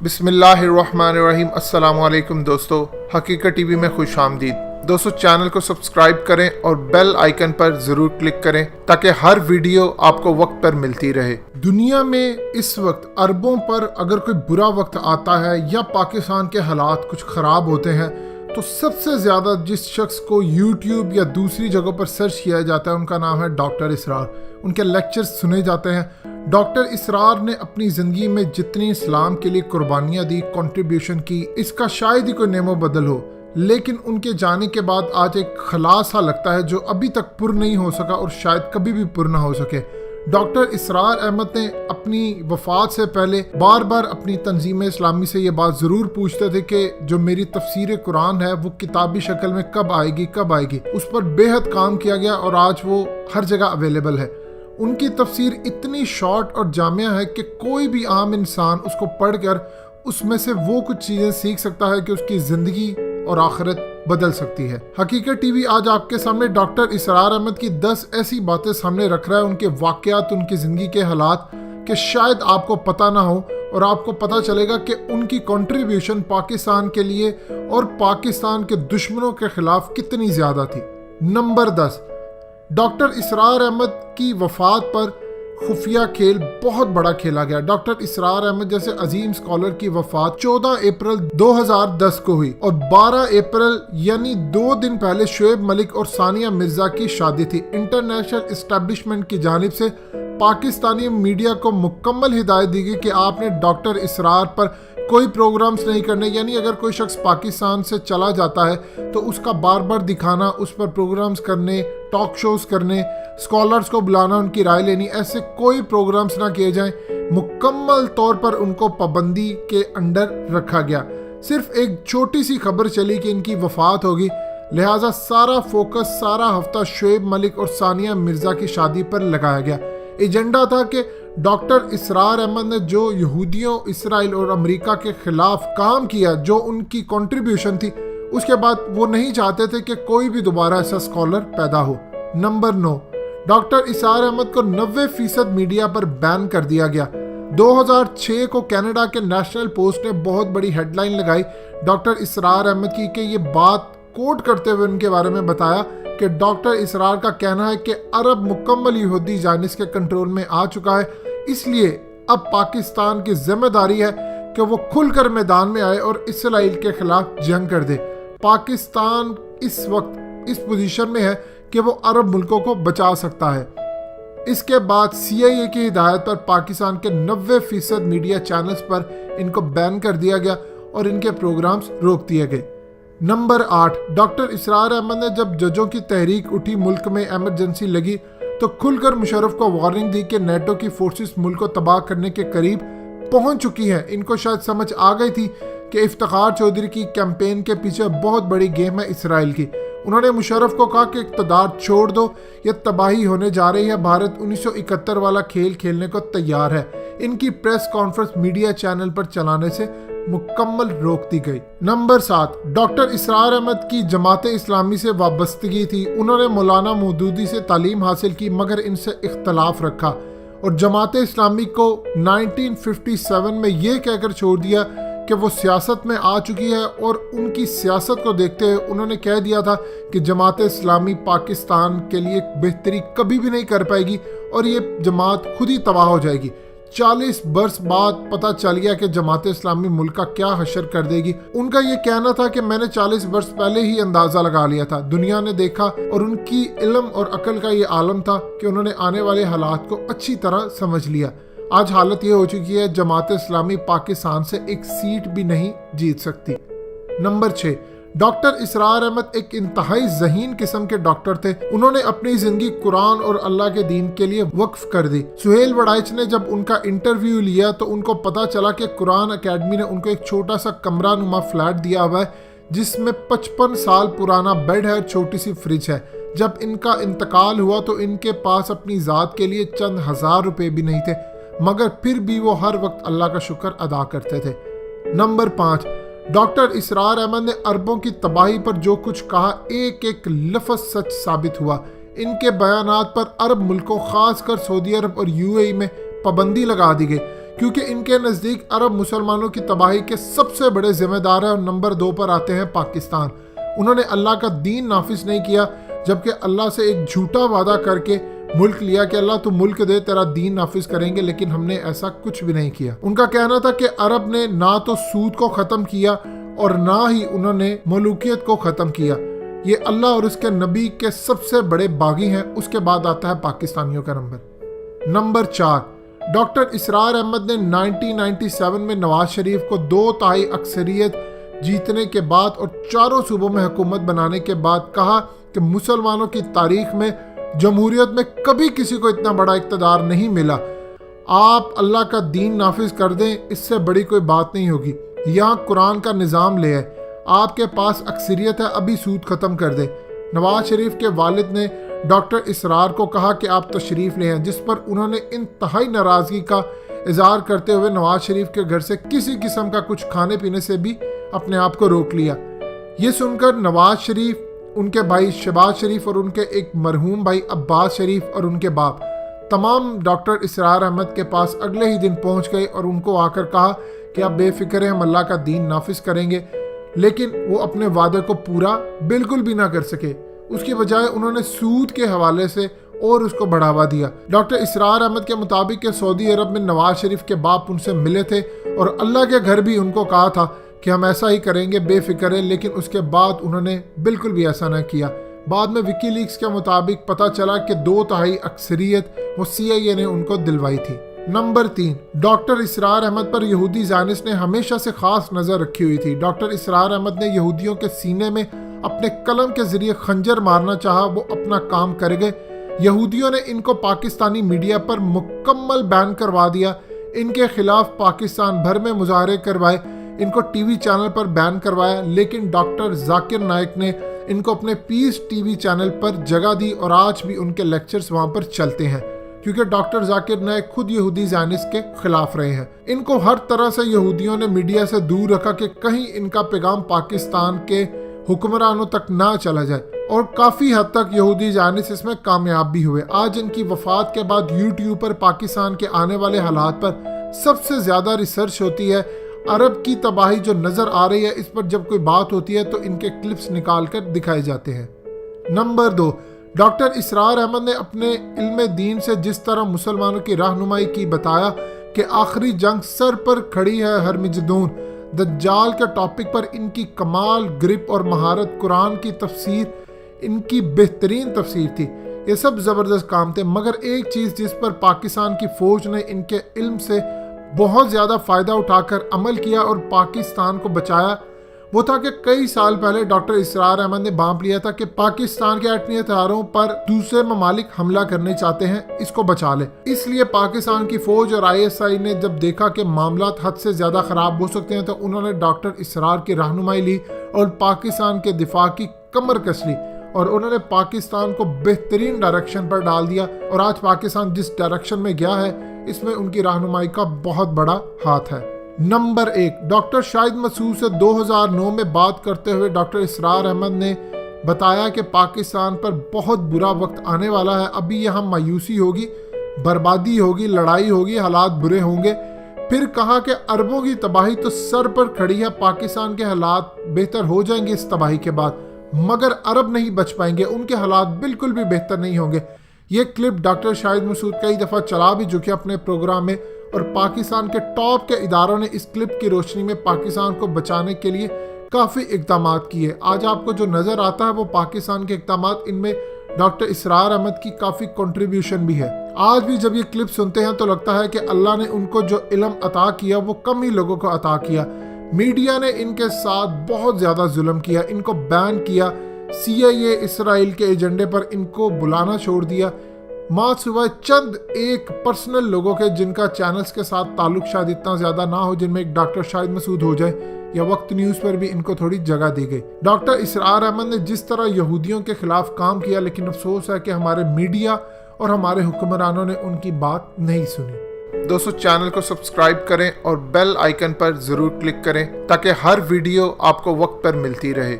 بسم اللہ الرحمن الرحیم۔ السلام علیکم دوستو، حقیقت ٹی وی میں خوش آمدید۔ دوستو چینل کو سبسکرائب کریں اور بیل آئیکن پر ضرور کلک کریں تاکہ ہر ویڈیو آپ کو وقت پر ملتی رہے۔ دنیا میں اس وقت عربوں پر اگر کوئی برا وقت آتا ہے یا پاکستان کے حالات کچھ خراب ہوتے ہیں تو سب سے زیادہ جس شخص کو یوٹیوب یا دوسری جگہوں پر سرچ کیا جاتا ہے ان کا نام ہے ڈاکٹر اسرار۔ ان کے لیکچرز سنے جاتے ہیں۔ ڈاکٹر اسرار نے اپنی زندگی میں جتنی اسلام کے لیے قربانیاں دی، کنٹریبیوشن کی، اس کا شاید ہی کوئی نیم و بدل ہو، لیکن ان کے جانے کے بعد آج ایک خلا سا لگتا ہے جو ابھی تک پر نہیں ہو سکا اور شاید کبھی بھی پر نہ ہو سکے۔ ڈاکٹر اسرار احمد نے اپنی وفات سے پہلے بار بار اپنی تنظیم اسلامی سے یہ بات ضرور پوچھتے تھے کہ جو میری تفسیر قرآن ہے وہ کتابی شکل میں کب آئے گی۔ اس پر بے حد کام کیا گیا اور آج وہ ہر جگہ اویلیبل ہے۔ ان کی تفسیر اتنی شارٹ اور جامع ہے کہ کوئی بھی عام انسان اس کو پڑھ کر اس میں سے وہ کچھ چیزیں سیکھ سکتا ہے کہ اس کی زندگی اور آخرت بدل سکتی ہے۔ حقیقت ٹی وی آج آپ کے سامنے ڈاکٹر اسرار احمد کی 10 ایسی باتیں سامنے رکھ رہا ہے، ان کے واقعات، ان کی زندگی کے حالات کہ شاید آپ کو پتہ نہ ہو، اور آپ کو پتہ چلے گا کہ ان کی کنٹریبیوشن پاکستان کے لیے اور پاکستان کے دشمنوں کے خلاف کتنی زیادہ تھی۔ نمبر 10، ڈاکٹر اسرار احمد کی وفات پر خفیہ کھیل بہت بڑا کھیلا گیا۔ ڈاکٹر اسرار احمد جیسے عظیم اسکالر کی وفات 14 اپریل 2010 کو ہوئی اور 12 اپریل یعنی 2 دن پہلے شعیب ملک اور ثانیہ مرزا کی شادی تھی۔ انٹرنیشنل اسٹیبلشمنٹ کی جانب سے پاکستانی میڈیا کو مکمل ہدایت دی گئی کہ آپ نے ڈاکٹر اسرار پر کوئی پروگرامز نہیں کرنے، یعنی اگر کوئی شخص پاکستان سے چلا جاتا ہے تو اس کا بار بار دکھانا، اس پر پروگرامز کرنے، ٹاک شوز کرنے، اسکالرز کو بلانا، ان کی رائے لینی، ایسے کوئی پروگرامز نہ کیے جائیں۔ مکمل طور پر ان کو پابندی کے انڈر رکھا گیا۔ صرف ایک چھوٹی سی خبر چلی کہ ان کی وفات ہوگی، لہٰذا سارا فوکس سارا ہفتہ شعیب ملک اور ثانیہ مرزا کی شادی پر لگایا گیا۔ ایجنڈا تھا کہ ڈاکٹر اسرار احمد نے جو یہودیوں، اسرائیل اور امریکہ کے خلاف کام کیا، جو ان کی کنٹریبیوشن تھی، اس کے بعد وہ نہیں چاہتے تھے کہ کوئی بھی دوبارہ ایسا اسکالر پیدا ہو۔ نمبر 9، ڈاکٹر اسرار احمد کو 90% میڈیا پر بین کر دیا گیا۔ 2006 کو کینیڈا کے نیشنل پوسٹ نے بہت بڑی ہیڈ لائن لگائی ڈاکٹر اسرار احمد کی کہ یہ بات کوٹ کرتے ہوئے ان کے بارے میں بتایا کہ ڈاکٹر اسرار کا کہنا ہے کہ عرب مکمل یہودی زائنسٹ کے کنٹرول میں آ چکا ہے، اس لیے اب پاکستان کی ذمہ داری ہے کہ وہ کھل کر میدان میں آئے اور اسرائیل کے خلاف جنگ کر دے۔ پاکستان اس وقت اس پوزیشن میں ہے کہ وہ عرب ملکوں کو بچا سکتا ہے۔ اس کے بعد CIA کی ہدایت پر پاکستان کے 90% میڈیا چینلز پر ان کو بین کر دیا گیا اور ان کے پروگرامز روک دیے گئے۔ نمبر 8، ڈاکٹر اسرار احمد نے جب ججوں کی تحریک اٹھی، ملک میں ایمرجنسی لگی، تو کھل کر مشرف کو وارننگ دی کہ نیٹو کی فورسز ملک کو تباہ کرنے کے قریب پہنچ چکی ہیں۔ ان کو شاید سمجھ آ گئی تھی کہ افتخار چودھری کی کیمپین کے پیچھے بہت بڑی گیم ہے اسرائیل کی۔ انہوں نے مشرف کو کہا کہ اقتدار چھوڑ دو، یہ تباہی ہونے جا رہی ہے، بھارت 1971 والا کھیل کھیلنے کو تیار ہے۔ ان کی پریس کانفرنس میڈیا چینل پر چلانے سے مکمل روک دی گئی۔ نمبر 7، ڈاکٹر اسرار احمد کی جماعت اسلامی سے وابستگی تھی۔ انہوں نے مولانا مودودی سے تعلیم حاصل کی مگر ان سے اختلاف رکھا اور جماعت اسلامی کو 1957 میں یہ کہہ کر چھوڑ دیا کہ وہ سیاست میں آ چکی ہے، اور ان کی سیاست کو دیکھتے ہوئے انہوں نے کہہ دیا تھا کہ جماعت اسلامی پاکستان کے لیے بہتری کبھی بھی نہیں کر پائے گی اور یہ جماعت خود ہی تباہ ہو جائے گی۔ 40 برس بعد پتہ چل گیا کہ جماعت اسلامی ملک کا کیا حشر کر دے گی۔ ان کا یہ کہنا تھا کہ میں نے 40 برس پہلے ہی اندازہ لگا لیا تھا، دنیا نے دیکھا، اور ان کی علم اور عقل کا یہ عالم تھا کہ انہوں نے آنے والے حالات کو اچھی طرح سمجھ لیا۔ آج حالت یہ ہو چکی ہے جماعت اسلامی پاکستان سے ایک سیٹ بھی نہیں جیت سکتی۔ نمبر 6، ڈاکٹر اسرار احمد ایک انتہائی ذہین قسم کے ڈاکٹر تھے۔ انہوں نے اپنی زندگی قرآن اور اللہ کے دین کے لیے وقف کر دی۔ سہیل وڑائچ نے جب ان کا انٹرویو لیا تو ان کو پتا چلا کہ قرآن اکیڈمی نے ان کو ایک چھوٹا سا کمرہ نما فلیٹ دیا ہوا ہے جس میں 55 سال پرانا بیڈ ہے، چھوٹی سی فریج ہے۔ جب ان کا انتقال ہوا تو ان کے پاس اپنی ذات کے لیے چند ہزار روپے بھی نہیں تھے، مگر پھر بھی وہ ہر وقت اللہ کا شکر ادا کرتے تھے۔ نمبر 5، ڈاکٹر اسرار احمد نے عربوں کی تباہی پر جو کچھ کہا ایک ایک لفظ سچ ثابت ہوا۔ ان کے بیانات پر عرب ملکوں خاص کر سعودی عرب اور UAE میں پابندی لگا دی گئی کیونکہ ان کے نزدیک عرب مسلمانوں کی تباہی کے سب سے بڑے ذمہ دار ہیں اور نمبر 2 پر آتے ہیں پاکستان۔ انہوں نے اللہ کا دین نافذ نہیں کیا، جبکہ اللہ سے ایک جھوٹا وعدہ کر کے ملک لیا کہ اللہ تو ملک دے، تیرا دین نافذ کریں گے، لیکن ہم نے ایسا کچھ بھی نہیں کیا۔ ان کا کہنا تھا کہ عرب نے نہ تو سود کو ختم کیا اور نہ ہی انہوں نے ملوکیت کو ختم کیا۔ یہ اللہ اور اس کے نبی کے سب سے بڑے باغی ہیں۔ اس کے بعد آتا ہے پاکستانیوں کا نمبر 4۔ ڈاکٹر اسرار احمد نے 1997 میں نواز شریف کو 2/3 اکثریت جیتنے کے بعد اور 4 صوبوں میں حکومت بنانے کے بعد کہا کہ مسلمانوں کی تاریخ میں جمہوریت میں کبھی کسی کو اتنا بڑا اقتدار نہیں ملا۔ آپ اللہ کا دین نافذ کر دیں، اس سے بڑی کوئی بات نہیں ہوگی۔ یہاں قرآن کا نظام لے آئے، آپ کے پاس اکثریت ہے، ابھی سود ختم کر دیں۔ نواز شریف کے والد نے ڈاکٹر اسرار کو کہا کہ آپ تشریف لے آئیں، جس پر انہوں نے انتہائی ناراضگی کا اظہار کرتے ہوئے نواز شریف کے گھر سے کسی قسم کا کچھ کھانے پینے سے بھی اپنے آپ کو روک لیا۔ یہ سن کر نواز شریف، ان کے بھائی شہباز شریف اور ان کے ایک مرحوم بھائی عباس شریف اور ان کے باپ تمام ڈاکٹر اسرار احمد کے پاس اگلے ہی دن پہنچ گئے اور ان کو آ کر کہا کہ آپ بے فکر ہیں، ہم اللہ کا دین نافذ کریں گے، لیکن وہ اپنے وعدے کو پورا بالکل بھی نہ کر سکے۔ اس کی بجائے انہوں نے سود کے حوالے سے اور اس کو بڑھاوا دیا۔ ڈاکٹر اسرار احمد کے مطابق کہ سعودی عرب میں نواز شریف کے باپ ان سے ملے تھے اور اللہ کے گھر بھی ان کو کہا تھا کہ ہم ایسا ہی کریں گے، بے فکر ہے، لیکن اس کے بعد انہوں نے بالکل بھی ایسا نہ کیا۔ بعد میں وکی لیکس کے مطابق پتہ چلا کہ 2/3 اکثریت وہ CIA نے ان کو دلوائی تھی۔ نمبر 3۔ ڈاکٹر اسرار احمد پر یہودی زائنسٹ نے ہمیشہ سے خاص نظر رکھی ہوئی تھی۔ ڈاکٹر اسرار احمد نے یہودیوں کے سینے میں اپنے قلم کے ذریعے خنجر مارنا چاہا، وہ اپنا کام کر گئے۔ یہودیوں نے ان کو پاکستانی میڈیا پر مکمل بین کروا دیا، ان کے خلاف پاکستان بھر میں مظاہرے کروائے، ان کو ٹی وی چینل پر بین کروایا، لیکن ڈاکٹر ذاکر نائک نے ان کو اپنے پیس ٹی وی چینل پر جگہ دی اور آج بھی ان کے لیکچرز وہاں پر چلتے ہیں، کیونکہ ڈاکٹر ذاکر نائک خود یہودی زائنسٹ کے خلاف رہے ہیں۔ ان کو ہر طرح سے یہودیوں نے میڈیا سے دور رکھا کہ کہیں ان کا پیغام پاکستان کے حکمرانوں تک نہ چلا جائے، اور کافی حد تک یہودی زائنسٹ اس میں کامیاب بھی ہوئے۔ آج ان کی وفات کے بعد یوٹیوب پر پاکستان کے آنے والے حالات پر سب سے زیادہ ریسرچ ہوتی ہے۔ عرب کی تباہی جو نظر آ رہی ہے، اس پر جب کوئی بات ہوتی ہے تو ان کے کلپس نکال کر دکھائے جاتے ہیں۔ نمبر 2۔ ڈاکٹر اسرار احمد نے اپنے علم دین سے جس طرح مسلمانوں کی رہنمائی کی، بتایا کہ آخری جنگ سر پر کھڑی ہے، ہرمجدون دجال کے ٹاپک پر ان کی کمال گرپ اور مہارت، قرآن کی تفسیر ان کی بہترین تفسیر تھی۔ یہ سب زبردست کام تھے، مگر ایک چیز جس پر پاکستان کی فوج نے ان کے علم سے بہت زیادہ فائدہ اٹھا کر عمل کیا اور پاکستان کو بچایا، وہ تھا کہ کئی سال پہلے ڈاکٹر اسرار احمد نے بانپ لیا تھا کہ پاکستان کے ایٹمی ہتھیاروں پر دوسرے ممالک حملہ کرنے چاہتے ہیں، اس کو بچا لے۔ اس لیے پاکستان کی فوج اور ISI نے جب دیکھا کہ معاملات حد سے زیادہ خراب ہو سکتے ہیں تو انہوں نے ڈاکٹر اسرار کی رہنمائی لی اور پاکستان کے دفاع کی کمر کس لی، اور انہوں نے پاکستان کو بہترین ڈائریکشن پر ڈال دیا، اور آج پاکستان جس ڈائریکشن میں گیا ہے اس میں ان کی رہنمائی کا بہت بڑا ہاتھ ہے۔ نمبر 1۔ ڈاکٹر شاہد مسعود سے 2009 میں بات کرتے ہوئے ڈاکٹر اسرار احمد نے بتایا کہ پاکستان پر بہت برا وقت آنے والا ہے، ابھی یہاں مایوسی ہوگی، بربادی ہوگی، لڑائی ہوگی، حالات برے ہوں گے۔ پھر کہا کہ اربوں کی تباہی تو سر پر کھڑی ہے، پاکستان کے حالات بہتر ہو جائیں گے اس تباہی کے بعد، مگر عرب نہیں بچ پائیں گے، ان کے حالات بالکل بھی بہتر نہیں ہوں گے۔ یہ کلپ ڈاکٹر شاہد مسعود کئی دفعہ چلا بھی چکے اپنے پروگرام میں، اور پاکستان کے ٹاپ کے اداروں نے اس کلپ کی روشنی میں پاکستان کو بچانے کے لیے کافی اقدامات کیے۔ آج آپ کو جو نظر آتا ہے وہ پاکستان کے اقدامات، ان میں ڈاکٹر اسرار احمد کی کافی کنٹریبیوشن بھی ہے۔ آج بھی جب یہ کلپ سنتے ہیں تو لگتا ہے کہ اللہ نے ان کو جو علم عطا کیا وہ کم ہی لوگوں کو عطا کیا۔ میڈیا نے ان کے ساتھ بہت زیادہ ظلم کیا، ان کو بین کیا، CIA اسرائیل کے ایجنڈے پر ان کو بلانا چھوڑ دیا، ماں سوائے چند ایک پرسنل لوگوں کے جن کا چینلز کے ساتھ تعلق شاید اتنا زیادہ نہ ہو، جن میں ایک ڈاکٹر شاہد مسعود ہو جائے، یا وقت نیوز پر بھی ان کو تھوڑی جگہ دی گئی۔ ڈاکٹر اسرار احمد نے جس طرح یہودیوں کے خلاف کام کیا، لیکن افسوس ہے کہ ہمارے میڈیا اور ہمارے حکمرانوں نے ان کی بات نہیں سنی۔ دوستو چینل کو سبسکرائب کریں اور بیل آئیکن پر ضرور کلک کریں تاکہ ہر ویڈیو آپ کو وقت پر ملتی رہے۔